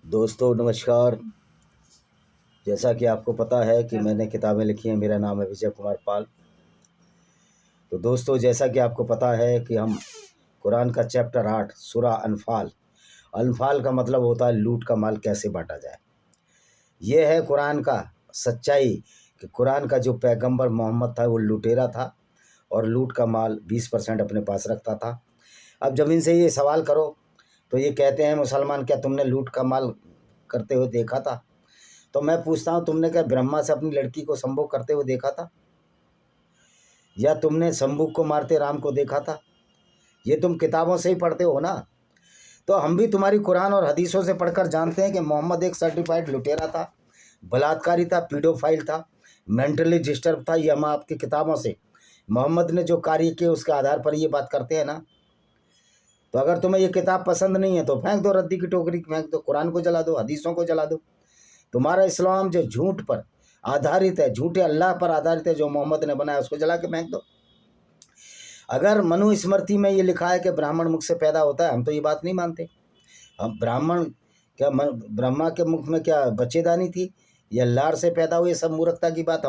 दोस्तों नमस्कार। जैसा कि आपको पता है कि मैंने किताबें लिखी हैं, मेरा नाम है विजय कुमार पाल। तो दोस्तों, जैसा कि आपको पता है कि हम कुरान का चैप्टर 8 सूरा अनफाल, अनफाल का मतलब होता है लूट का माल कैसे बांटा जाए। ये है कुरान का सच्चाई कि कुरान का जो पैगंबर मोहम्मद था वो लुटेरा था और लूट का माल 20% अपने पास रखता था। अब जब इनसे ये सवाल करो तो ये कहते हैं, मुसलमान क्या तुमने लूट का माल करते हुए देखा था? तो मैं पूछता हूँ, तुमने क्या ब्रह्मा से अपनी लड़की को संभोग करते हुए देखा था? या तुमने संभोग को मारते राम को देखा था? ये तुम किताबों से ही पढ़ते हो ना। तो हम भी तुम्हारी कुरान और हदीसों से पढ़कर जानते हैं कि मोहम्मद एक सर्टिफाइड लुटेरा था, बलात्कारी था, पीडोफाइल था, मेंटली डिस्टर्ब था। ये हम आपकी किताबों से मोहम्मद ने जो कार्य किए उसके आधार पर ये बात करते हैं ना। तो अगर तुम्हें ये किताब पसंद नहीं है तो फेंक दो, रद्दी की टोकरी फेंक दो, कुरान को जला दो, हदीसों को जला दो। तुम्हारा इस्लाम जो झूठ पर आधारित है, झूठे अल्लाह पर आधारित है, जो मोहम्मद ने बनाया, उसको जला के फेंक दो। अगर मनुस्मृति में ये लिखा है कि ब्राह्मण मुख से पैदा होता है, हम तो ये बात नहीं मानते। हम ब्राह्मण क्या ब्रह्मा के मुख में क्या बच्चेदानी थी या लार से पैदा हुई? सब मूर्खता की बात।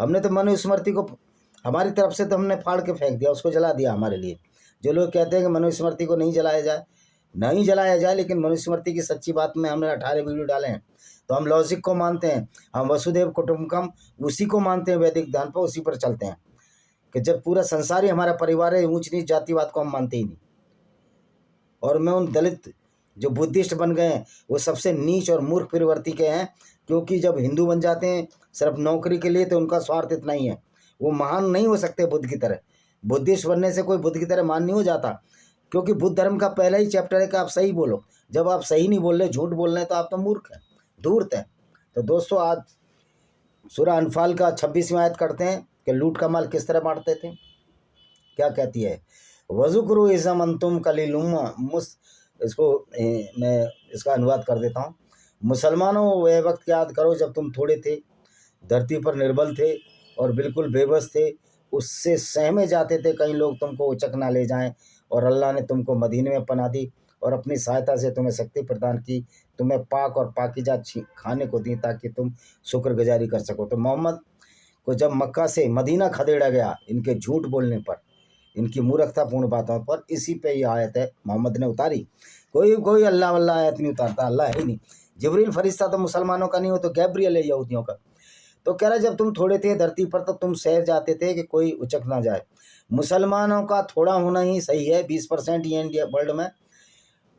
हमने तो मनुस्मृति को हमारी तरफ से तो हमने फाड़ के फेंक दिया, उसको जला दिया हमारे लिए। जो लोग कहते हैं कि मनुस्मृति को नहीं जलाया जाए, नहीं जलाया जाए, लेकिन मनुस्मृति की सच्ची बात में हमने 18 वीडियो डाले हैं। तो हम लॉजिक को मानते हैं, हम वसुदेव कुटुंबकम उसी को मानते हैं, वैदिक दान पर उसी पर चलते हैं कि जब पूरा संसार ही हमारा परिवार है, ऊंच नीच जातिवाद को हम मानते ही नहीं। और मैं उन दलित जो बुद्धिस्ट बन गए हैं वो सबसे नीच और मूर्ख प्रवृत्ति के हैं, क्योंकि जब हिंदू बन जाते हैं सिर्फ नौकरी के लिए तो उनका स्वार्थ इतना ही है, वो महान नहीं हो सकते बुद्ध की तरह। बुद्धिस्ट बनने से कोई बुद्ध की तरह महान नहीं हो जाता, क्योंकि बुद्ध धर्म का पहला ही चैप्टर है कि आप सही बोलो। जब आप सही नहीं बोल रहे, झूठ बोल रहे हैं, तो आप तो मूर्ख हैं, धूर्त हैं। तो दोस्तों, आज सूरह अनफाल का 26वां आयत करते हैं कि लूट का माल किस तरह बांटते थे। क्या कहती है? वज़ुकुरु इज़म अंतुम कलीलुम मुस इसको मैं इसका अनुवाद कर देता हूँ। मुसलमानों, वह वक्त याद करो जब तुम थोड़े थे, धरती पर निर्बल थे और बिल्कुल बेबस थे। उससे सहमे जाते थे कई लोग तुमको उचक ना ले जाएं, और अल्लाह ने तुमको मदीने में पनाह दी और अपनी सहायता से तुम्हें शक्ति प्रदान की, तुम्हें पाक और पाकीज़ा खाने को दी ताकि तुम शुक्रगुजारी कर सको। तो मोहम्मद को जब मक्का से मदीना खदेड़ा गया इनके झूठ बोलने पर, इनकी मूर्खतापूर्ण बातों पर, इसी पे ये आयत है मोहम्मद ने उतारी। कोई अल्लाह वल्लाह आयत नहीं उतारता, अल्लाह है ही नहीं। जिब्रील फरिश्ता तो मुसलमानों का नहीं हो तो गैब्रियल है यहूदियों का। तो कह रहा, जब तुम थोड़े थे धरती पर तो तुम सह जाते थे कि कोई उचक ना जाए। मुसलमानों का थोड़ा होना ही सही है। 20% ये इंडिया वर्ल्ड में,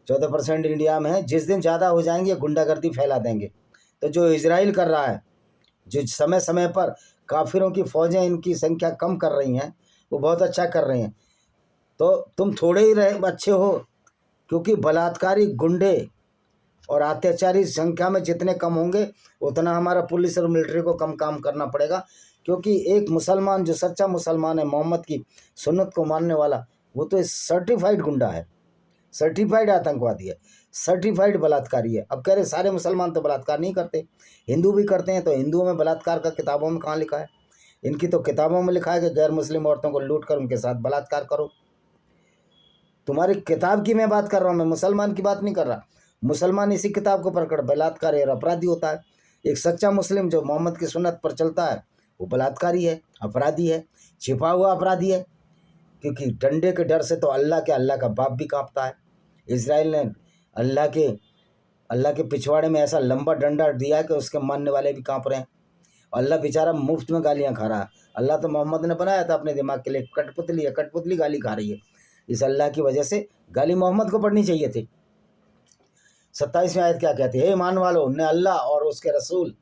14% इंडिया में है। जिस दिन ज़्यादा हो जाएंगे गुंडागर्दी फैला देंगे। तो जो इजराइल कर रहा है, जो समय समय पर काफिरों की फौजें इनकी संख्या कम कर रही हैं, वो बहुत अच्छा कर रहे हैं। तो तुम थोड़े ही रहे अच्छे हो, क्योंकि बलात्कारी, गुंडे और अत्याचारी संख्या में जितने कम होंगे उतना हमारा पुलिस और मिलिट्री को कम काम करना पड़ेगा। क्योंकि एक मुसलमान जो सच्चा मुसलमान है, मोहम्मद की सुन्नत को मानने वाला, वो तो सर्टिफाइड गुंडा है, सर्टिफाइड आतंकवादी है, सर्टिफाइड बलात्कारी है। अब कह रहे सारे मुसलमान तो बलात्कार नहीं करते, हिंदू भी करते हैं। तो हिंदुओं में बलात्कार का किताबों में कहाँ लिखा है? इनकी तो किताबों में लिखा है कि गैर मुस्लिम औरतों को लूट कर उनके साथ बलात्कार करो। तुम्हारी किताब की मैं बात कर रहा हूँ, मैं मुसलमान की बात नहीं कर रहा। मुसलमान इसी किताब को पढ़कर बलात्कारी और अपराधी होता है। एक सच्चा मुस्लिम जो मोहम्मद की सुन्नत पर चलता है वो बलात्कारी है, अपराधी है, छिपा हुआ अपराधी है। क्योंकि डंडे के डर से तो अल्लाह का बाप भी कांपता है। इजराइल ने अल्लाह के पिछवाड़े में ऐसा लंबा डंडा दिया कि उसके मानने वाले भी कांप रहे हैं। अल्लाह बेचारा मुफ्त में गालियाँ खा रहा है। अल्लाह तो मोहम्मद ने बनाया था अपने दिमाग के लिए, कठपुतली है, कठपुतली गाली खा रही है। इस अल्लाह की वजह से गाली मोहम्मद को पढ़नी चाहिए थी। 27वीं आयत क्या कहती है? हे ईमान वालो, न अल्लाह और उसके रसूल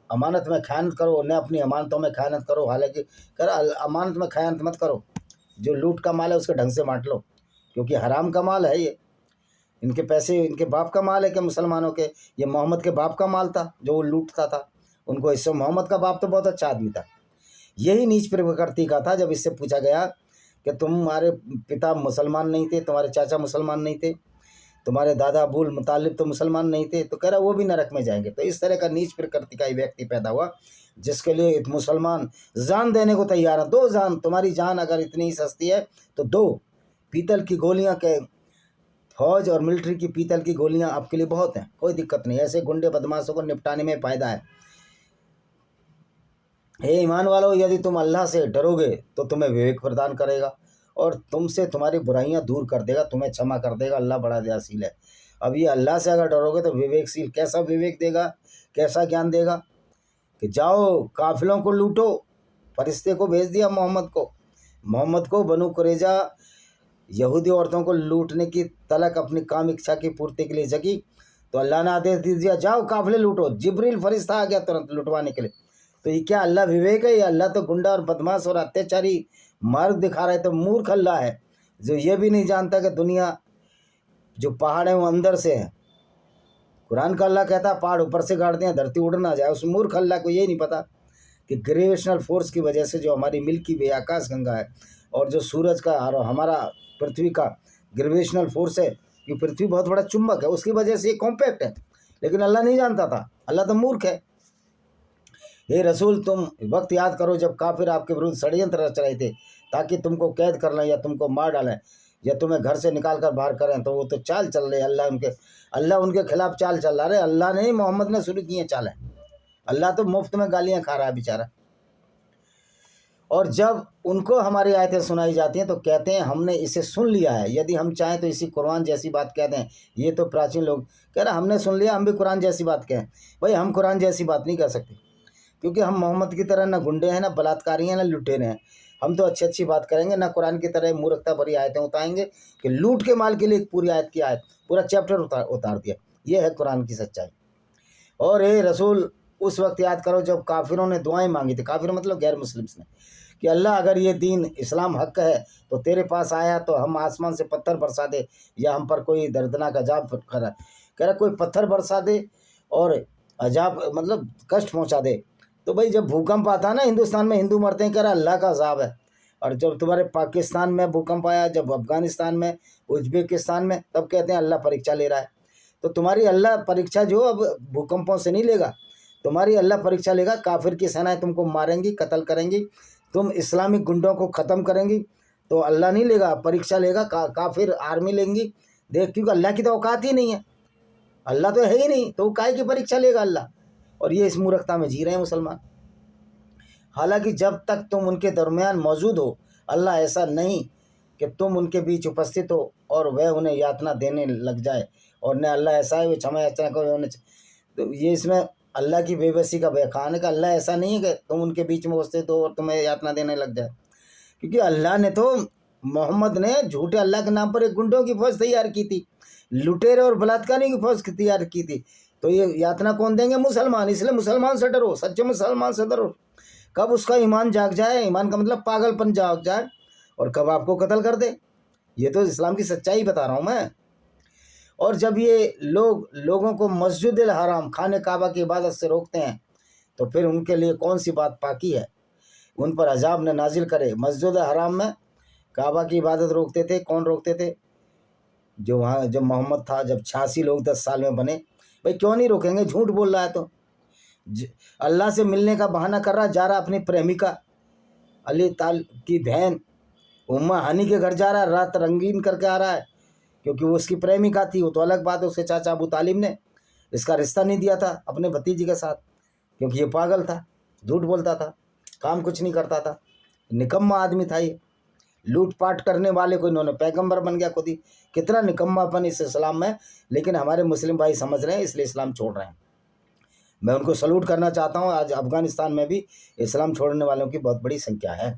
अमानत में खयानत करो, न अपनी अमानतों में खयानत करो। हालांकि अमानत में खयानत मत करो। जो लूट का माल है उसके ढंग से बांट लो, क्योंकि हराम का माल है ये। इनके पैसे इनके बाप का माल है कि मुसलमानों के? ये मोहम्मद के बाप का माल था जो वो लूटता था उनको। इससे मोहम्मद का बाप तो बहुत अच्छा आदमी था। यही नीच प्रवृत्ति का था। जब इससे पूछा गया कि तुम्हारे पिता मुसलमान नहीं थे, तुम्हारे चाचा मुसलमान नहीं थे, तुम्हारे दादा अबूल मुतालिब तो मुसलमान नहीं थे, तो कह रहा वो भी नरक में जाएंगे। तो इस तरह का नीच प्रकृति का ही व्यक्ति पैदा हुआ, जिसके लिए एक मुसलमान जान देने को तैयार है। दो जान, तुम्हारी जान अगर इतनी सस्ती है तो दो पीतल की गोलियां के फौज और मिलिट्री की पीतल की गोलियां आपके लिए बहुत हैं, कोई दिक्कत नहीं। ऐसे गुंडे बदमाशों को निपटाने में फ़ायदा है। हे ईमान वालों, यदि तुम अल्लाह से डरोगे तो तुम्हें विवेक प्रदान करेगा और तुमसे तुम्हारी बुराइयां दूर कर देगा, तुम्हें क्षमा कर देगा। अल्लाह बड़ा दयाशील है। अब ये अल्लाह से अगर डरोगे तो विवेकशील कैसा विवेक देगा, कैसा ज्ञान देगा कि जाओ काफिलों को लूटो। फरिश्ते को भेज दिया मोहम्मद को बनु कुरैजा यहूदी औरतों को लूटने की तलक अपनी काम इच्छा की पूर्ति के लिए जगी, तो अल्लाह ने आदेश दे दिया जाओ काफिले लूटो। जिब्रील फरिश्ता आ गया तुरंत लुटवाने के लिए। तो ये क्या अल्लाह विवेक है? या अल्लाह तो गुंडा और बदमाश और अत्याचारी मार्ग दिखा रहा है। तो मूर्ख अल्लाह है जो ये भी नहीं जानता कि दुनिया जो पहाड़ है वो अंदर से है। कुरान का अल्लाह कहता है पहाड़ ऊपर से गाड़ दें, धरती उड़ ना जाए। उस मूर्ख अल्लाह को ये नहीं पता कि ग्रेविटेशनल फोर्स की वजह से जो हमारी मिल्की वे आकाश गंगा है और जो सूरज का और हमारा पृथ्वी का ग्रेविटेशनल फोर्स है कि पृथ्वी बहुत बड़ा चुंबक है, उसकी वजह से ये कॉम्पैक्ट है। लेकिन अल्लाह नहीं जानता था, अल्लाह तो मूर्ख है। हे रसूल, तुम वक्त याद करो जब काफिर आपके विरुद्ध षड्यंत्र रच रहे थे ताकि तुमको कैद कर लें या तुमको मार डालें या तुम्हें घर से निकाल कर बाहर करें। तो वो तो चाल चल रहे, अल्लाह उनके खिलाफ चाल चल रहा है। अल्लाह ने मोहम्मद ने शुरू किए चालें। अल्लाह तो मुफ्त में गालियाँ खा रहा है बेचारा। और जब उनको हमारी आयतें सुनाई जाती हैं तो कहते हैं हमने इसे सुन लिया है। यदि हम चाहें तो इसी कुरान जैसी बात कहते हैं। ये तो प्राचीन लोग कह रहे हमने सुन लिया, हम भी कुरान जैसी बात कहें। भाई हम कुरान जैसी बात नहीं कह सकते, क्योंकि हम मोहम्मद की तरह ना गुंडे हैं, ना बलात्कारी हैं, ना लुटेरे हैं। हम तो अच्छी अच्छी बात करेंगे, ना कुरान की तरह मूर्खता भरी आयतें उतारेंगे कि लूट के माल के लिए एक पूरी आयत की आयत पूरा चैप्टर उतार दिया। ये है कुरान की सच्चाई। और हे रसूल, उस वक्त याद करो जब काफिरों ने दुआएं मांगी थी, काफिर मतलब गैर मुस्लिम्स ने, कि अल्लाह अगर ये दीन इस्लाम हक है तो तेरे पास आया तो हम आसमान से पत्थर बरसा दे या हम पर कोई दर्दनाक अजाब करा। कह रहा कोई पत्थर बरसा दे और अजाब मतलब कष्ट पहुंचा दे। तो भाई जब भूकंप आता है ना, हिंदुस्तान में हिंदू मरते हैं, कह रहा अल्लाह का अजाब है। और जब तुम्हारे पाकिस्तान में भूकंप आया, जब अफगानिस्तान में, उज्बेकिस्तान में, तब कहते हैं अल्लाह परीक्षा ले रहा है। तो तुम्हारी अल्लाह परीक्षा जो अब भूकंपों से नहीं लेगा, तुम्हारी अल्लाह परीक्षा लेगा। काफिर की सेनाएं तुमको मारेंगी, कत्ल करेंगी, तुम इस्लामिक गुंडों को ख़त्म करेंगी, तो अल्लाह नहीं लेगा, परीक्षा लेगा। काफिर आर्मी लेंगी देख, क्योंकि अल्लाह की तो औकात ही नहीं है, अल्लाह तो है ही नहीं, तो काहे की परीक्षा लेगा अल्लाह। और ये इस मूर्खता में जी रहे हैं मुसलमान। हालांकि जब तक तुम उनके दरमियान मौजूद हो, अल्लाह ऐसा नहीं कि तुम उनके बीच उपस्थित हो और वह उन्हें यातना देने लग जाए, और न अल्लाह ऐसा है वो क्षमा याचना को। तो ये इसमें अल्लाह की बेबसी का बयान है कि अल्लाह ऐसा नहीं है कि तुम उनके बीच में उपस्थित हो और तुम्हें यातना देने लग जाए। क्योंकि अल्लाह ने तो, मोहम्मद ने झूठे अल्लाह के नाम पर एक गुंडों की फौज तैयार की थी, लुटेरे और बलात्कारी की फौज तैयार की थी। तो ये यातना कौन देंगे? मुसलमान। इसलिए मुसलमान से डरो, सच्चे मुसलमान से डरो। कब उसका ईमान जाग जाए, ईमान का मतलब पागलपन जाग जाए, और कब आपको कत्ल कर दे। ये तो इस्लाम की सच्चाई बता रहा हूँ मैं। और जब ये लोगों को मस्जिद हराम खाने काबा की इबादत से रोकते हैं, तो फिर उनके लिए कौन सी बात बाकी है? उन पर अजाब न नाजिल करे। मस्जिद हराम में काबा की इबादत रोकते थे, कौन रोकते थे? जो वहाँ जब मोहम्मद था, जब 86 लोग 10 साल में बने। भाई क्यों नहीं रोकेंगे? झूठ बोल रहा है तो अल्लाह से मिलने का बहाना कर रहा, जा रहा अपनी प्रेमिका अली ताल की बहन उम्मा हानी के घर जा रहा है, रात रंगीन करके आ रहा है, क्योंकि वो उसकी प्रेमिका थी। वो तो अलग बात है, उसके चाचा अबू तालिब ने इसका रिश्ता नहीं दिया था अपने भतीजी के साथ, क्योंकि ये पागल था, झूठ बोलता था, काम कुछ नहीं करता था, निकम्मा आदमी था ये। लूटपाट करने वाले को इन्होंने पैगंबर बन गया खुद ही। कितना निकम्मापन इस इस्लाम में। लेकिन हमारे मुस्लिम भाई समझ रहे हैं, इसलिए इस्लाम छोड़ रहे हैं। मैं उनको सल्यूट करना चाहता हूँ। आज अफगानिस्तान में भी इस्लाम छोड़ने वालों की बहुत बड़ी संख्या है।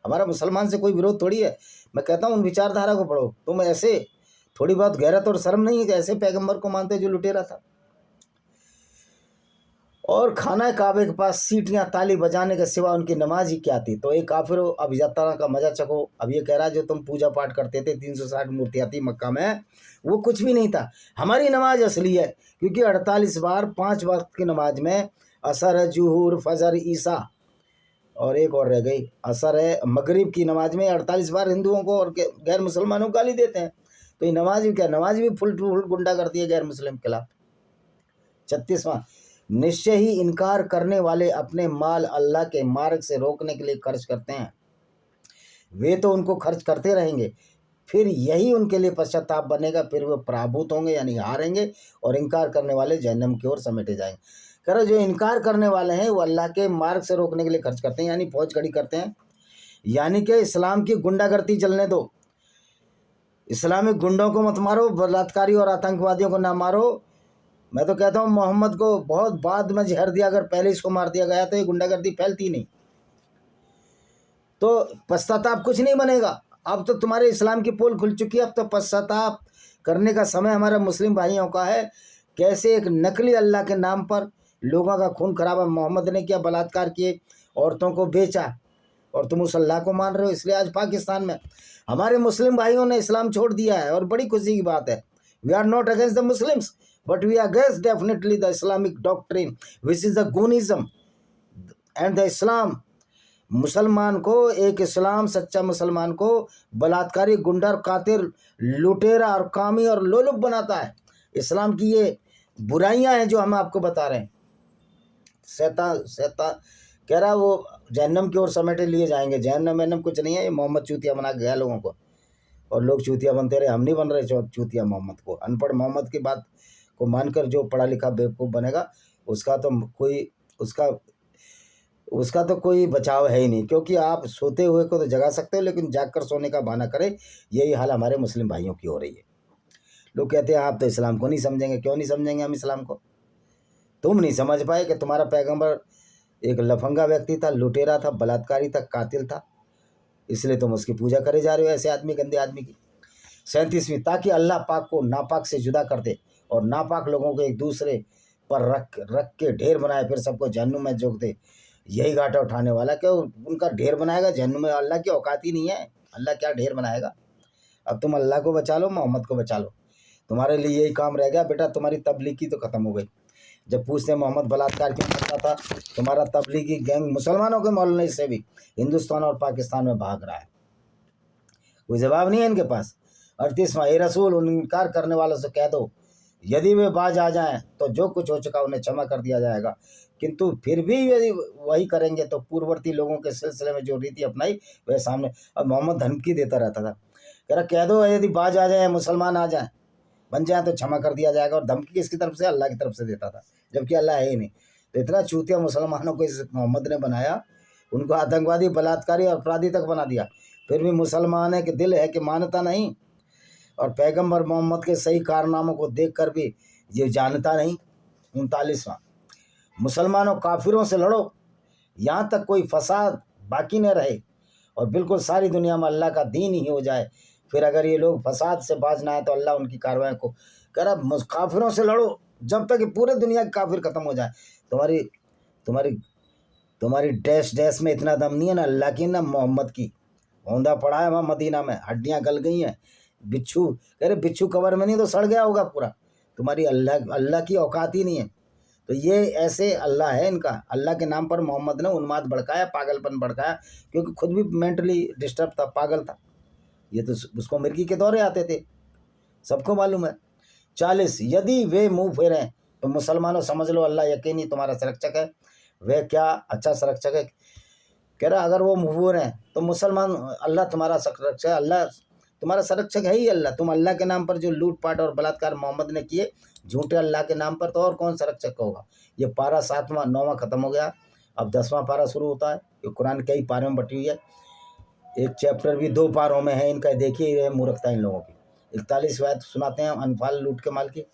हमारा मुसलमान से कोई विरोध थोड़ी है। मैं कहता हूँ उन विचारधारा को पढ़ो। तुम ऐसे थोड़ी बहुत गैरत और शर्म नहीं है कि ऐसे पैगंबर को मानते जो लुटेरा था। और खाना काबे के पास सीटियां ताली बजाने के सिवा उनकी नमाज ही क्या थी। तो एक काफिर हो, अब यात्रा का मजा चखो। अब ये कह रहा है जो तुम पूजा पाठ करते थे 360 मूर्तियाँ थी मक्का में, वो कुछ भी नहीं था। हमारी नमाज असली है, क्योंकि 48 बार 5 वक्त की नमाज में असर, जुहूर, फजर, ईसा और एक और रह गई असर है, मगरिब की नमाज में 48 बार हिंदुओं को और गैर मुसलमानों को गाली देते हैं। तो ये नमाज भी क्या? नमाज भी फुल गुंडा करती है गैर मुस्लिम के खिलाफ। 36वां, निश्चय ही इनकार करने वाले अपने माल अल्लाह के मार्ग से रोकने के लिए खर्च करते हैं। वे तो उनको खर्च करते रहेंगे, फिर यही उनके लिए पश्चाताप बनेगा, फिर वो पराभूत होंगे यानी हारेंगे, और इनकार करने वाले जहन्नम की ओर समेटे जाएंगे। कह रहे जो इनकार करने वाले हैं वो अल्लाह के मार्ग से रोकने के लिए खर्च करते हैं, यानी फौज खड़ी करते हैं, यानी कि इस्लाम की गुंडागर्दी चलने दो, इस्लामिक गुंडों को मत मारो, बलात्कारी और आतंकवादियों को ना मारो। मैं तो कहता हूँ मोहम्मद को बहुत बाद में जहर दिया, अगर पहले इसको मार दिया गया तो ये गुंडागर्दी फैलती नहीं। तो पश्चाताप कुछ नहीं बनेगा। अब तो तुम्हारे इस्लाम की पोल खुल चुकी है, अब तो पश्चाताप करने का समय हमारे मुस्लिम भाइयों का है। कैसे एक नकली अल्लाह के नाम पर लोगों का खून खराबा मोहम्मद ने किया, बलात्कार किए, औरतों को बेचा, और तुम उस अल्लाह को मान रहे हो। इसलिए आज पाकिस्तान में हमारे मुस्लिम भाइयों ने इस्लाम छोड़ दिया है, और बड़ी खुशी की बात है। We are not against the Muslims, but we are against definitely the Islamic doctrine which is the goonism and the Islam. मुसलमान को, एक इस्लाम सच्चा मुसलमान को बलात्कारी, गुंडा, कातिल, लुटेरा और कामी और लोलुप बनाता है। इस्लाम की ये बुराइयां हैं जो हम आपको बता रहे हैं। शैतान कह रहा वो जहन्नम की ओर समेटे लिए जाएंगे। जहन्नम वहन्नम कुछ नहीं है, ये मोहम्मद चूतिया बना गया लोगों को, और लोग चूतिया बनते रहे। हम नहीं बन रहे चूतिया मोहम्मद को। अनपढ़ मोहम्मद की बात को मानकर जो पढ़ा लिखा बेवकूफ़ बनेगा उसका तो कोई बचाव है ही नहीं, क्योंकि आप सोते हुए को तो जगा सकते हो, लेकिन जागकर सोने का बहाना करें। यही हाल हमारे मुस्लिम भाइयों की हो रही है। लोग कहते हैं आप तो इस्लाम को नहीं समझेंगे। क्यों नहीं समझेंगे हम इस्लाम को? तुम नहीं समझ पाए कि तुम्हारा पैगंबर एक लफंगा व्यक्ति था, लुटेरा था, बलात्कारी था, कातिल था, इसलिए तुम उसकी पूजा करे जा रहे हो, ऐसे आदमी, गंदे आदमी की। 37वीं, ताकि अल्लाह पाक को नापाक से जुदा कर दे और नापाक लोगों को एक दूसरे पर रख के ढेर बनाए, फिर सबको जहन्नुम में झोंक दे। यही घाटा उठाने वाला, क्यों उनका ढेर बनाएगा जहन्नुम में? अल्लाह की औकात ही नहीं है, अल्लाह क्या ढेर बनाएगा। अब तुम अल्लाह को बचा लो, मोहम्मद को बचा लो, तुम्हारे लिए यही काम रह गया। बेटा तुम्हारी तबलीगी तो ख़त्म हो गई। जब पूछते मोहम्मद बलात्कार क्यों करता था, तुम्हारा तबलीगी गैंग मुसलमानों के मौलवी से भी हिंदुस्तान और पाकिस्तान में भाग रहा है, कोई जवाब नहीं है इनके पास। 38वां, ए रसूल उन इनकार करने वालों से कह दो यदि वे बाज आ जाएं तो जो कुछ हो चुका उन्हें क्षमा कर दिया जाएगा, किंतु फिर भी यदि वही करेंगे तो पूर्ववर्ती लोगों के सिलसिले में जो रीति अपनाई वह सामने। अब मोहम्मद धमकी देता रहता था, कह रहा कह दो यदि बाज आ जाए, मुसलमान आ जाए, बन जाए तो क्षमा कर दिया जाएगा। और धमकी किसकी तरफ से? अल्लाह की तरफ से देता था, जबकि अल्लाह है ही नहीं। तो इतना चूतिया मुसलमानों को इस मोहम्मद ने बनाया, उनको आतंकवादी, बलात्कारी और अपराधी तक बना दिया। फिर भी मुसलमान है कि दिल है कि मानता नहीं, और पैगंबर मोहम्मद के सही कारनामों को देखकर भी ये जानता नहीं। 39वां, मुसलमानों काफिरों से लड़ो यहाँ तक कोई फसाद बाकी न रहे और बिल्कुल सारी दुनिया में अल्लाह का दीन ही हो जाए। फिर अगर ये लोग फसाद से बाज ना आए तो अल्लाह उनकी कार्रवाई को कर काफिरों से लड़ो जब तक कि पूरे दुनिया के काफिर खत्म हो जाए। तुम्हारी तुम्हारी तुम्हारी डैश डैश में इतना दम नहीं है ना अल्लाह की ना मोहम्मद की। औंधा पड़ा है वहाँ मदीना में, हड्डियाँ गल गई हैं। बिच्छू कह रहे बिच्छू कवर में नहीं तो सड़ गया होगा पूरा। तुम्हारी अल्लाह की औकात ही नहीं है। तो ये ऐसे अल्लाह है इनका। अल्लाह के नाम पर मोहम्मद ने उन्माद भड़काया, पागलपन भड़काया, क्योंकि खुद भी मेंटली डिस्टर्ब था, पागल था। ये तो उसको मिर्गी के दौरे आते थे, सबको मालूम है। 40, यदि वे मुंह फेरें तो मुसलमानों समझ लो अल्लाह यकीनी तुम्हारा संरक्षक है। वे क्या अच्छा संरक्षक है। कह रहा अगर वो मुंह फेरें तो मुसलमान, अल्लाह तुम्हारा संरक्षक है, अल्लाह तुम्हारा संरक्षक है ही अल्लाह। तुम अल्लाह के नाम पर जो लूटपाट और बलात्कार मोहम्मद ने किए झूठे अल्लाह के नाम पर, तो और कौन संरक्षक होगा। ये पारा 7वां 9वां ख़त्म हो गया, अब 10वां पारा शुरू होता है। ये कुरान कई पारों में बटी हुई है, एक चैप्टर भी 2 पारों में है इनका। देखिए ये मूर्खता इन लोगों की। 41 आयत सुनाते हैं अनफाल लूट के माल की।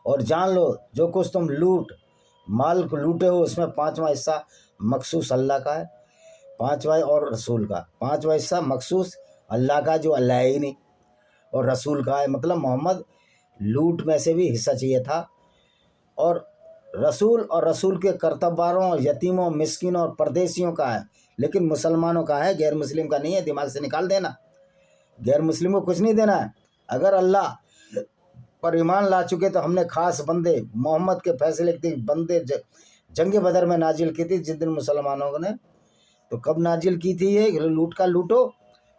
और जान लो जो कुछ तुम माल को लूटे हो उसमें 5वां हिस्सा मखसूस अल्लाह का है, 5वां और रसूल का। 5वां हिस्सा मखसूस अल्लाह का जो अल्लाह ही नहीं, और रसूल का है, मतलब मोहम्मद लूट में से भी हिस्सा चाहिए था। और रसूल के कर्तव्यवारों और यतीमों, मिस्किनों और परदेशियों का है, लेकिन मुसलमानों का है, गैर मुस्लिम का नहीं है। दिमाग से निकाल देना, गैर मुस्लिम को कुछ नहीं देना है। अगर अल्लाह पर ईमान ला चुके तो हमने खास बंदे मोहम्मद के फैसले के बंदे जंग बदर में नाजिल की थी। जिस दिन मुसलमानों ने, तो कब नाजिल की थी ये लूट का लूटो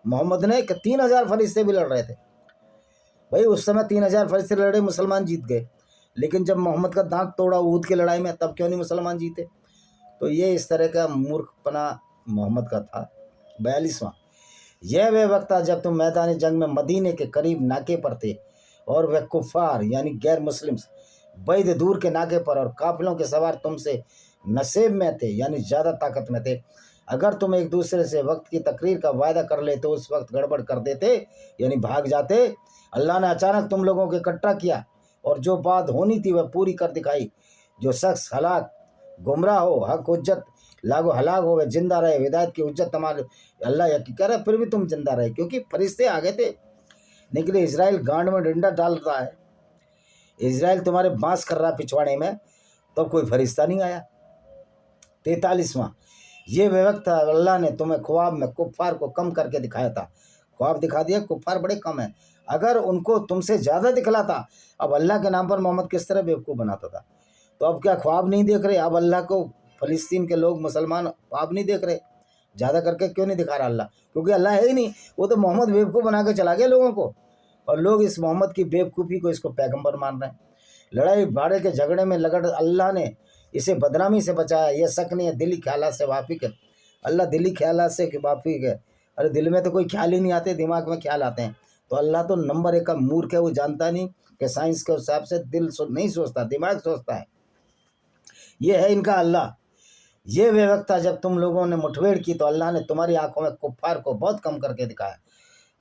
मोहम्मद ने, कि 3000 फरिश्ते भी लड़ रहे थे भाई। उस समय 3000 फरिश्ते लड़े, मुसलमान जीत गए। लेकिन जब मोहम्मद का दांत तोड़ा ऊद की लड़ाई में, तब क्यों नहीं मुसलमान जीते। तो ये इस तरह का मूर्खपना मोहम्मद का था। 42वां, यह वे वक्त था जब तुम मैदान जंग में मदीने के करीब नाके पर थे और वह कुफ़ार यानी गैर मुस्लिम्स बैद दूर के नाके पर और काफिलों के सवार तुमसे नसेब में थे यानी ज़्यादा ताकत में थे। अगर तुम एक दूसरे से वक्त की तकरीर का वायदा कर लेते तो उस वक्त गड़बड़ कर देते यानी भाग जाते। अल्लाह ने अचानक तुम लोगों को इकट्ठा किया और जो बात होनी थी वह पूरी कर दिखाई। जो शख्स हलाक गुमराह हो हक उज्जत लागो हलाक हो वह जिंदा रहे। हिदायत की उज्जत तुम्हारे अल्लाह यकीन कह रहा है, फिर भी तुम जिंदा रहे क्योंकि फरिश्ते आ गए थे। निकले इसराइल गांड में डंडा डाल रहा है, इसराइल तुम्हारे बांस कर रहा पिछवाड़े में, तब कोई फरिश्ता नहीं आया। 43वां ये वक्त था अल्लाह ने तुम्हें ख्वाब में कुफ्फार को कम करके दिखाया था। ख्वाब दिखा दिया, कुफ्फार बड़े कम है। अगर उनको तुमसे ज़्यादा दिखलाता अब अल्लाह के नाम पर मोहम्मद किस तरह बेवकूफ़ बनाता था। तो अब क्या ख्वाब नहीं देख रहे? अब अल्लाह को फ़लस्तीन के लोग मुसलमान ख्वाब नहीं देख रहे? ज़्यादा करके क्यों नहीं दिखा रहा अल्लाह? क्योंकि अल्लाह है ही नहीं। वो तो मोहम्मद बेवकूफ़ बना के चला गया लोगों को, और लोग इस मोहम्मद की बेवकूफ़ी को इसको पैगंबर मान रहे हैं। लड़ाई भाड़े के झगड़े में लगड़ अल्लाह ने इसे बदनामी से बचाया। यह शक नहीं है दिली ख्यालात से वाफिक है। अल्लाह दिली ख्यालात से वाफिक है। अरे दिल में तो कोई ख्याल ही नहीं आते, दिमाग में ख्याल आते हैं। तो अल्लाह तो नंबर 1 का मूर्ख है, वो जानता नहीं कि साइंस के हिसाब से दिल नहीं सोचता, दिमाग सोचता है। ये है इनका अल्लाह। ये वे वक्त था जब तुम लोगों ने मुठभेड़ की तो अल्लाह ने तुम्हारी आंखों में कुफ्फार को बहुत कम करके दिखाया,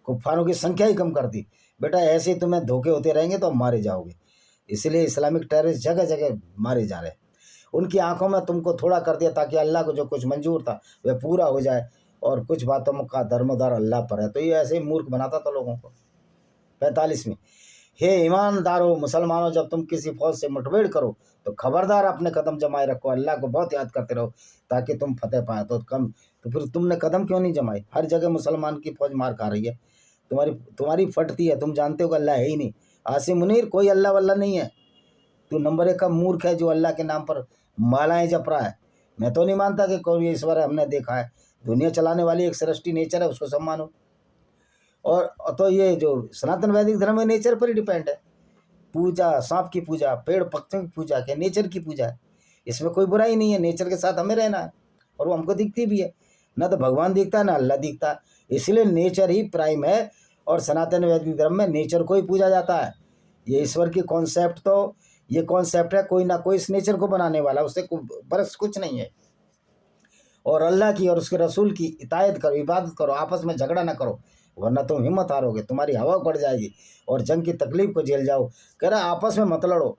कुफ्फारों की संख्या ही कम कर दी। बेटा ऐसे ही तुम्हें धोखे होते रहेंगे तो मारे जाओगे। इसलिए इस्लामिक टेररिस्ट जगह जगह मारे जा रहे हैं। उनकी आंखों में तुमको थोड़ा कर दिया ताकि अल्लाह को जो कुछ मंजूर था वह पूरा हो जाए, और कुछ बातों का दरमदार अल्लाह पर है। तो ये ऐसे ही मूर्ख बनाता था लोगों को। 45 हे ईमानदारों मुसलमानों, जब तुम किसी फौज से मुठभेड़ करो तो खबरदार अपने कदम जमाए रखो, अल्लाह को बहुत याद करते रहो ताकि तुम फतेह पाए। तो फिर तुमने कदम क्यों नहीं जमाए? हर जगह मुसलमान की फौज मार खा रही है, तुम्हारी फटती है। तुम जानते हो कि अल्लाह है ही नहीं। आसिम मुनीर कोई अल्लाह वल्लाह नहीं है। तू नंबर 1 का मूर्ख है जो अल्लाह के नाम पर मालाएं जप रहा है। मैं तो नहीं मानता कि कोई ईश्वर है, हमने देखा है। दुनिया चलाने वाली एक सृष्टि नेचर है, उसको सम्मानो। और तो ये जो सनातन वैदिक धर्म है नेचर पर ही डिपेंड है। पूजा सांप की पूजा, पेड़ पक्षियों की पूजा, क्या नेचर की पूजा है। इसमें कोई बुराई नहीं है, नेचर के साथ हमें रहना है, और वो हमको दिखती भी है। ना तो भगवान दिखता ना अल्लाह दिखता, इसलिए नेचर ही प्राइम है। और सनातन वैदिक धर्म में नेचर को ही पूजा जाता है। ये ईश्वर की कॉन्सेप्ट तो ये कॉन्सेप्ट है कोई ना कोई इस नेचर को बनाने वाला, उससे बरस कुछ नहीं है। और अल्लाह की और उसके रसूल की इतायत करो, इबादत करो, आपस में झगड़ा ना करो, वरना तुम हिम्मत हारोगे, तुम्हारी हवा बढ़ जाएगी और जंग की तकलीफ को झेल जाओ। कह रहा आपस में मत लड़ो,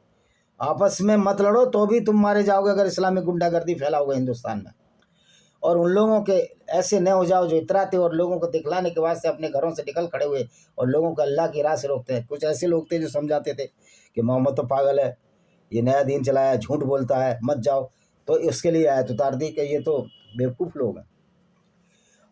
आपस में मत लड़ो तो भी तुम मारे जाओगे अगर इस्लामिक गुंडागर्दी फैलाओगे हिंदुस्तान में। और उन लोगों के ऐसे न हो जाओ जो इतराते और लोगों को दिखलाने के वास्ते अपने घरों से निकल खड़े हुए और लोगों को अल्लाह की राह से रोकते हैं। कुछ ऐसे लोग थे जो समझाते थे कि मोहम्मद तो पागल है, ये नया दीन चलाया, झूठ बोलता है, मत जाओ। तो इसके लिए आयत उतार दी कि ये तो बेवकूफ़ लोग हैं।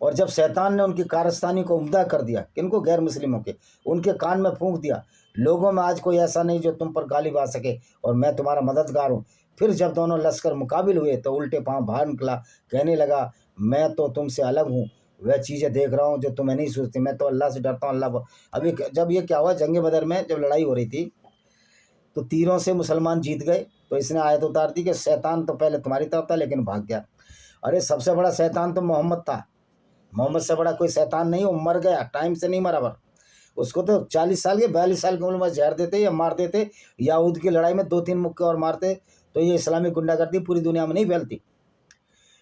और जब शैतान ने उनकी कारस्तानी को उम्दा कर दिया, किनको? गैर मुस्लिमों के, उनके कान में फूंक दिया, लोगों में आज कोई ऐसा नहीं जो तुम पर गालिब आ सके और मैं तुम्हारा मददगार हूँ। फिर जब दोनों लश्कर मुकाबिल हुए तो उल्टे पांव बाहर निकला, कहने लगा मैं तो तुमसे अलग हूँ, वह चीज़ें देख रहा हूँ जो तुम्हें नहीं सोचती, मैं तो अल्लाह से डरता हूँ। अल्लाह अभी जब ये क्या हुआ, जंग बदर में जब लड़ाई हो रही थी तो तीरों से मुसलमान जीत गए, तो इसने आयत उतार दी कि शैतान तो पहले तुम्हारी तरफ था लेकिन भाग गया। अरे सबसे बड़ा शैतान तो मोहम्मद था, मोहम्मद से बड़ा कोई शैतान नहीं। वो मर गया, टाइम से नहीं मरा। उसको तो 40 साल के 42 साल की उम्र में जहर देते या मार देते, याहूद की लड़ाई में 2-3 मुक्के और मारते तो ये इस्लामिक गुंडागर्दी पूरी दुनिया में नहीं फैलती।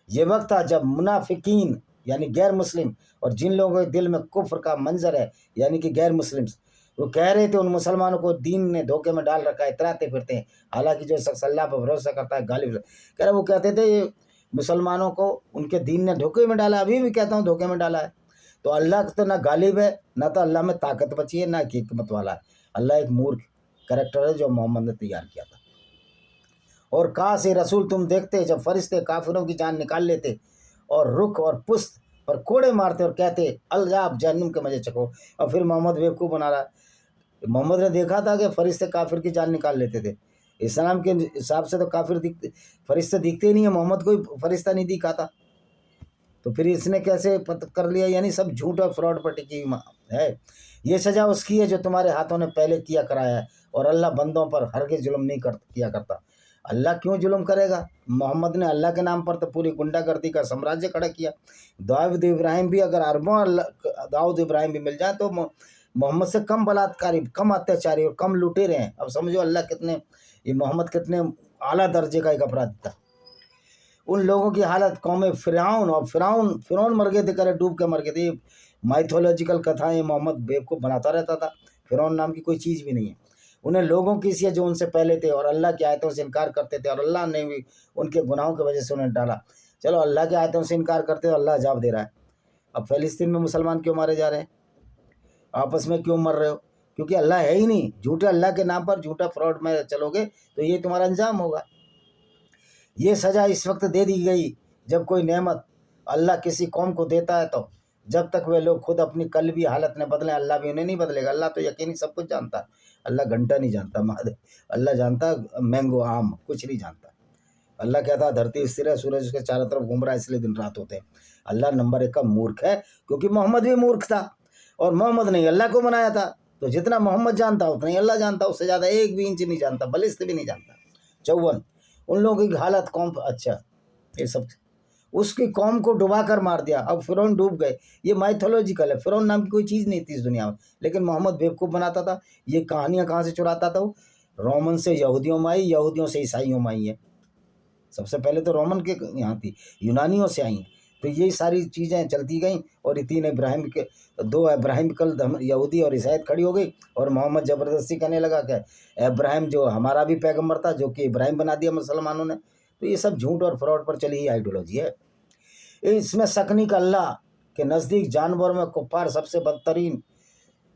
ये वक्त था जब मुनाफिकीन यानी गैर मुस्लिम और जिन लोगों के दिल में कुफ्र का मंजर है यानी कि गैर मुस्लिम्स, वो कह रहे थे उन मुसलमानों को दीन ने धोखे में डाल रखा है, इतराते फिरते हैं। हालांकि जो शख्स अल्लाह पर भरोसा करता है गालिब कह रहे, वो कहते थे ये मुसलमानों को उनके दीन ने धोखे में डाला, अभी भी कहता हूँ धोखे में डाला है। तो अल्लाह तो ना गालिब है, ना तो अल्लाह में ताकत बची है, ना हिकमत वाला है। अल्लाह एक मूर्ख कैरेक्टर है जो मोहम्मद ने तैयार किया था। और कहा से रसूल तुम देखते जब फरिश्ते काफिरों की जान निकाल लेते और रुख और पुस्त और कोड़े मारते और कहते अलजाब जहन्नुम के मजे चखो। और फिर मोहम्मद बेवकूफ़ बना रहा है। मोहम्मद ने देखा था कि फरिश्ते काफिर की जान निकाल लेते थे। इस्लाम के हिसाब से तो फरिश्ते दिखते ही नहीं है, मोहम्मद कोई फरिश्ता नहीं दिखा था। तो फिर इसने कैसे कर लिया? यानी सब झूठ और फ्रॉड पर टिकी है। ये सज़ा उसकी है जो तुम्हारे हाथों ने पहले किया कराया है, और अल्लाह बंदों पर हरगिज़ जुल्म नहीं किया करता। अल्लाह क्यों जुल्म करेगा? मोहम्मद ने अल्लाह के नाम पर तो पूरी गुंडागर्दी का साम्राज्य खड़ा किया। दाऊद इब्राहिम भी अगर अरबों दाऊद इब्राहिम भी मिल जाए तो मोहम्मद से कम बलात्कारी, कम अत्याचारी और कम लुटेरे हैं। अब समझो अल्लाह कितने, ये मोहम्मद कितने आला दर्जे का एक अपराधी था। उन लोगों की हालत, कौम फिरौन, और फिरौन मर गए थे, करे डूब के मर गए थे। माइथोलॉजिकल कथाएं मोहम्मद बेवकूफ़ बनाता रहता था। फिरौन नाम की कोई चीज़ भी नहीं है। उन्हें लोगों की सी जो उनसे पहले थे और अल्लाह की आयतों से इनकार करते थे, और अल्लाह ने भी उनके गुनाहों की वजह से उन्हें डाला। चलो अल्लाह की आयतों से इनकार करते हो, अल्लाह अजाब दे रहा है। अब फ़लस्तीन में मुसलमान क्यों मारे जा रहे हैं? आपस में क्यों मर रहे हो? क्योंकि अल्लाह है ही नहीं। झूठे अल्लाह के नाम पर झूठा फ्रॉड में चलोगे तो ये तुम्हारा अंजाम होगा। ये सज़ा इस वक्त दे दी गई जब कोई नेमत अल्लाह किसी कौम को देता है, तो जब तक वे लोग खुद अपनी कल्बी हालत ने बदलें, अल्लाह भी उन्हें नहीं बदलेगा। अल्लाह तो यकीनी सब कुछ जानता है। अल्लाह घंटा नहीं जानता, महादेव। अल्लाह जानता मैंगो आम, कुछ नहीं जानता। अल्लाह कहता धरती स्थिर है, सूरज उसके चारों तरफ घूम रहा है, इसलिए दिन रात होते हैं। अल्लाह नंबर 1 का मूर्ख है, क्योंकि मोहम्मद भी मूर्ख था और मोहम्मद ने अल्लाह को बनाया था। तो जितना मोहम्मद जानता उतना ही अल्लाह जानता, उससे ज़्यादा 1 भी इंच नहीं जानता, बलिस्थ भी नहीं जानता। 54 उन लोगों की हालत कौम, अच्छा ये सब उसकी कौम को डुबा कर मार दिया। अब फिरौन डूब गए, ये माइथोलॉजिकल है। फिरौन नाम की कोई चीज़ नहीं थी इस दुनिया में, लेकिन मोहम्मद बेवकूफ़ बनाता था। ये कहानियाँ कहाँ से चुराता था वो? रोमन से यहूदियों में आई, यहूदियों से ईसाइयों में आई है। सबसे पहले तो रोमन के यहाँ थी, यूनानियों से आई हैं। तो यही सारी चीज़ें चलती गईं और 3 इब्राहिम के 2 इब्राहिमिकल यहूदी और ईसाइत खड़ी हो गई। और मोहम्मद ज़बरदस्ती कहने लगा कि इब्राहिम जो हमारा भी पैगम्बर था, जो कि इब्राहिम बना दिया मुसलमानों ने। तो ये सब झूठ और फ्रॉड पर चली ही आइडियोलॉजी है। इसमें शक नहीं कि अल्लाह के नज़दीक जानवरों में कुफ्फार सबसे बदतरीन,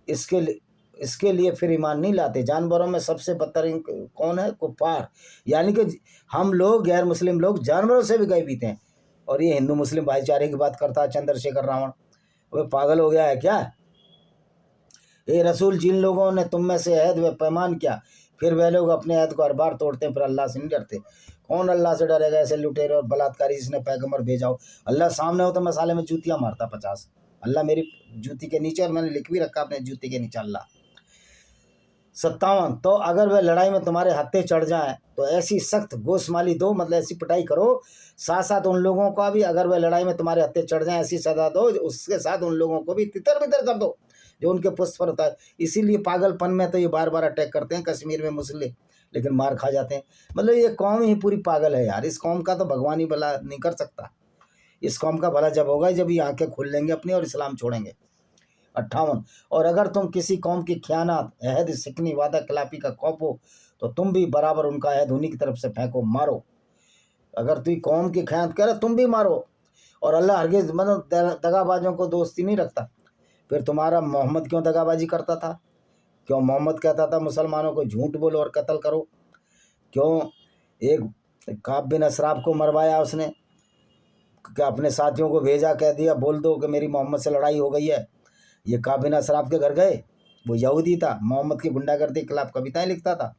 इसके लिए फिर ईमान नहीं लाते। जानवरों में सबसे बदतरीन कौन है? कुफ्फार। यानी कि हम लोग, गैर मुस्लिम लोग, जानवरों से भी गए बीते हैं। और ये हिंदू मुस्लिम भाईचारे की बात करता है चंद्रशेखर रावण। वो पागल हो गया है क्या? ये रसूल, जिन लोगों ने तुम में से अहद व पैमान किया, फिर वह लोग अपने अहद को हर बार तोड़ते हैं, फिर अल्लाह से नहीं डरते। कौन अल्लाह से डरेगा? ऐसे लुटेरे और बलात्कारी जिसने पैगम्बर भेजा हो। अल्लाह सामने हो तो मैं साले में जूतियाँ मारता 50। अल्लाह मेरी जूती के नीचे, और मैंने लिख भी रखा अपने जूती के नीचे अल्लाह। 57 तो अगर वह लड़ाई में तुम्हारे हत्थे चढ़ जाएं तो ऐसी सख्त गोशमाली दो, मतलब ऐसी पिटाई करो, साथ साथ उन लोगों का भी, अगर वह लड़ाई में तुम्हारे हत्थे चढ़ जाएं ऐसी सजा दो, उसके साथ उन लोगों को भी तितर बितर कर दो जो उनके पुष्ट पर होता है। इसीलिए पागलपन में तो ये बार बार अटैक करते हैं कश्मीर में मुस्लिम, लेकिन मार खा जाते हैं। मतलब ये कौम ही पूरी पागल है यार। इस कौम का तो भगवान ही भला नहीं कर सकता। इस कौम का भला जब होगा जब ये आंखें खोल लेंगे अपनी और इस्लाम छोड़ेंगे। 58 और अगर तुम किसी कौम की ख़यानत, अहद, सिकनी, वादा खिलाफी का खौफ हो तो तुम भी बराबर उनका अहद उन्हीं की तरफ से फेंको, मारो। अगर तुम कौम की खयानत करे तुम भी मारो। और अल्लाह हरगिज़ मतलब दगाबाजों को दोस्ती नहीं रखता। फिर तुम्हारा मोहम्मद क्यों दगाबाजी करता था? क्यों मोहम्मद कहता था मुसलमानों को झूठ बोलो और कत्ल करो? क्यों एक काब बिन असराब को मरवाया उसने? क्या अपने साथियों को भेजा, कह दिया बोल दो कि मेरी मोहम्मद से लड़ाई हो गई है। ये काब बिन असराब के घर गए, वो यहूदी था, मोहम्मद की गुंडागर्दी के खिलाफ कविताएं लिखता था।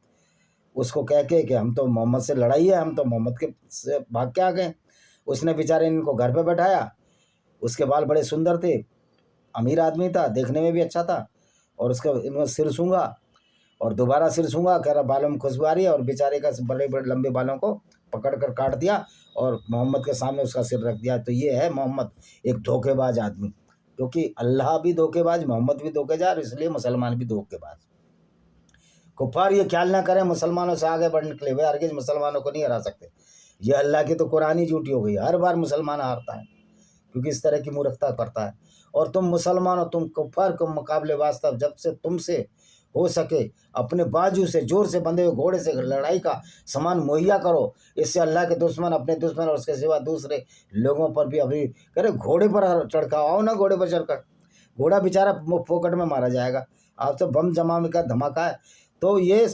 उसको कह के कि हम तो मोहम्मद से लड़ाई है, हम तो मोहम्मद के से भाग के आ गए। उसने बेचारे इनको घर पे बैठाया। उसके बाल बड़े सुंदर थे, अमीर आदमी था, देखने में भी अच्छा था। और उसका इन्होंने सिर सूंघा और दोबारा सिर सूंघा, कह रहा बालों में खुशबू आ रही है, और बेचारे का बड़े बड़े लंबे बालों को पकड़ कर काट दिया और मोहम्मद के सामने उसका सिर रख दिया। तो ये है मोहम्मद, एक धोखेबाज आदमी। क्योंकि अल्लाह भी धोखेबाज, मोहम्मद भी धोखेबाज, इसलिए मुसलमान भी धोखेबाज। कुफार ये ख्याल ना करें मुसलमानों से आगे बढ़ने के लिए, वे हरगिज़ मुसलमानों को नहीं हरा सकते। ये अल्लाह की तो कुरान ही झूठी हो गई। हर बार मुसलमान हारता है क्योंकि इस तरह की मूर्खता करता है। और तुम मुसलमानों, तुम कुफार के मुकाबले वास्तव जब से तुमसे हो सके अपने बाजू से जोर से बंधे हुए घोड़े से लड़ाई का सामान मुहैया करो। इससे अल्लाह के दुश्मन, अपने दुश्मन और उसके सिवा दूसरे लोगों पर भी अभी करे घोड़े पर चढ़काओ। आओ ना घोड़े पर चढ़कर, घोड़ा बेचारा फोकट में मारा जाएगा। आप तो बम जमाने का धमाका है। तो ये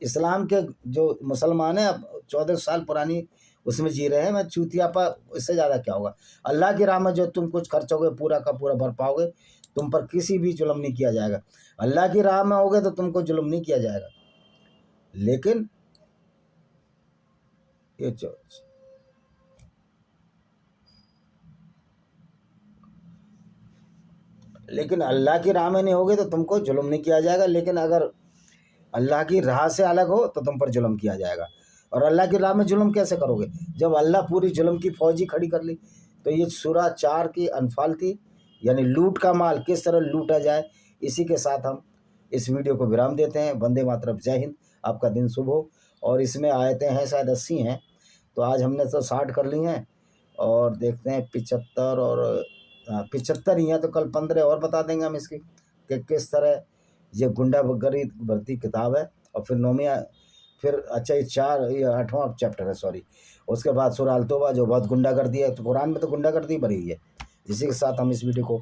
इस्लाम के जो मुसलमान हैं, अब 14 साल पुरानी उसमें जी रहे हैं। मैं चूतियापा, इससे ज़्यादा क्या होगा? अल्लाह की राह में जो तुम कुछ खर्चोगे पूरा का पूरा भर पाओगे। तुम पर किसी भी जुल्म नहीं किया जाएगा। अल्लाह की राह में होगे तो तुमको जुल्म नहीं किया जाएगा। लेकिन ये लेकिन अल्लाह की राह में नहीं होगे तो तुमको जुल्म नहीं किया जाएगा। लेकिन अगर अल्लाह की राह से अलग हो तो तुम पर जुल्म किया जाएगा। और अल्लाह की राह में जुल्म कैसे करोगे जब अल्लाह पूरी जुल्म की फौज ही खड़ी कर ली। तो ये सूरा 4 की अनफाल थी, यानी लूट का माल किस तरह लूटा जाए। इसी के साथ हम इस वीडियो को विराम देते हैं। वंदे मातरम, जय हिंद, आपका दिन शुभ हो। और इसमें आयतें हैं शायद 80 हैं, तो आज हमने तो 60 कर ली हैं और देखते हैं 75 और 75 ही हैं, तो कल 15 और बता देंगे हम इसकी कि किस तरह ये गुंडागर्दी भर्ती किताब है। और फिर नौमिया, फिर अच्छा ये 8वां चैप्टर है, सॉरी। उसके बाद सूरह अल तौबा जो बहुत गुंडागर्दी है, तो कुरान में तो गुंडागर्दी भरी हुई है। इसी के साथ हम इस वीडियो को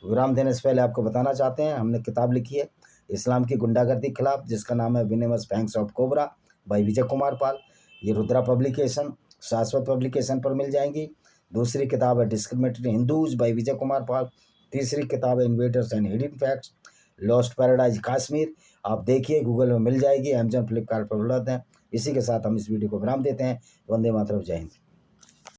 विराम देने से पहले आपको बताना चाहते हैं, हमने किताब लिखी है इस्लाम की गुंडागर्दी के खिलाफ, जिसका नाम है विनेमस fangs of cobra by Vijay Kumar Pal. ये रुद्रा पब्लिकेशन, शाश्वत पब्लिकेशन पर मिल जाएंगी। दूसरी किताब है discriminatory Hindus by Vijay Kumar Pal. तीसरी किताब है invaders and hidden facts, lost paradise Kashmir. आप देखिए, गूगल में मिल जाएगी, अमेजन फ्लिपकार्ट पर उपलब्ध है। इसी के साथ हम इस वीडियो को विराम देते हैं। वंदे मातरम, जय हिंद।